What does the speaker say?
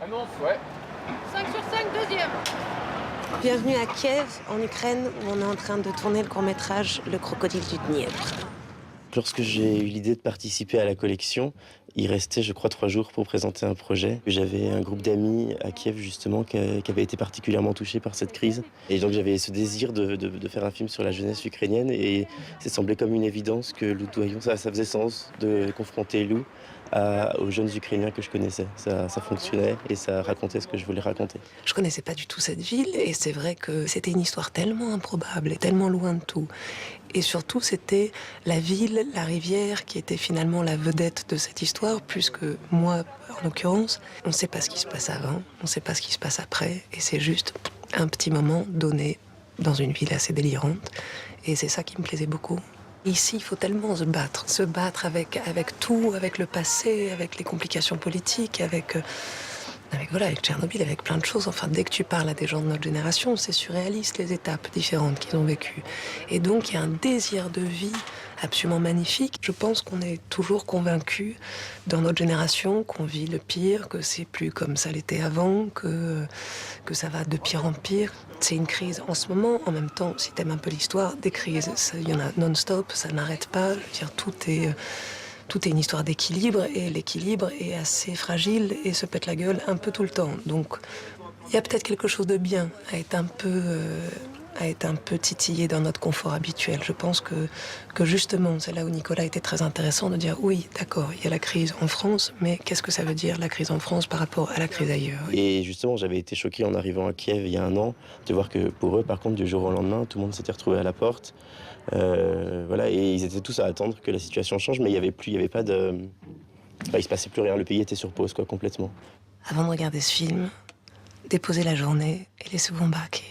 Annonce, ouais. 5 sur 5, deuxième. Bienvenue à Kiev, en Ukraine, où on est en train de tourner le court-métrage Le crocodile du Dniepr. Lorsque j'ai eu l'idée de participer à la collection, il restait, je crois, 3 jours pour présenter un projet. J'avais un groupe d'amis à Kiev, justement, qui avait été particulièrement touché par cette crise. Et donc j'avais ce désir de faire un film sur la jeunesse ukrainienne. Et c'est semblé comme une évidence que Lou Doyon, ça faisait sens de confronter Lou aux jeunes Ukrainiens que je connaissais. Ça fonctionnait et ça racontait ce que je voulais raconter. Je connaissais pas du tout cette ville, et c'est vrai que c'était une histoire tellement improbable et tellement loin de tout. Et surtout, c'était la ville, la rivière, qui était finalement la vedette de cette histoire, plus que moi, en l'occurrence. On ne sait pas ce qui se passe avant, on ne sait pas ce qui se passe après, et c'est juste un petit moment donné dans une ville assez délirante. Et c'est ça qui me plaisait beaucoup. Ici, il faut tellement se battre avec tout, avec le passé, avec les complications politiques, avec Tchernobyl, avec plein de choses. Enfin, dès que tu parles à des gens de notre génération, c'est surréaliste, les étapes différentes qu'ils ont vécues. Et donc, il y a un désir de vie absolument magnifique. Je pense qu'on est toujours convaincus, dans notre génération, qu'on vit le pire, que c'est plus comme ça l'était avant, que ça va de pire en pire. C'est une crise en ce moment. En même temps, si t'aimes un peu l'histoire, des crises, il y en a non-stop, ça n'arrête pas. Je veux dire, tout est une histoire d'équilibre, et l'équilibre est assez fragile et se pète la gueule un peu tout le temps. Donc, il y a peut-être quelque chose de bien à être un peu titillé dans notre confort habituel. Je pense que justement, c'est là où Nicolas était très intéressant, de dire oui, d'accord, il y a la crise en France, mais qu'est-ce que ça veut dire la crise en France par rapport à la crise ailleurs? Et justement, j'avais été choqué en arrivant à Kiev il y a un an, de voir que pour eux, par contre, du jour au lendemain, tout le monde s'était retrouvé à la porte. Voilà, et ils étaient tous à attendre que la situation change, mais il se passait plus rien, le pays était sur pause, quoi, complètement. Avant de regarder ce film, déposez la journée et laissez-vous embarquer.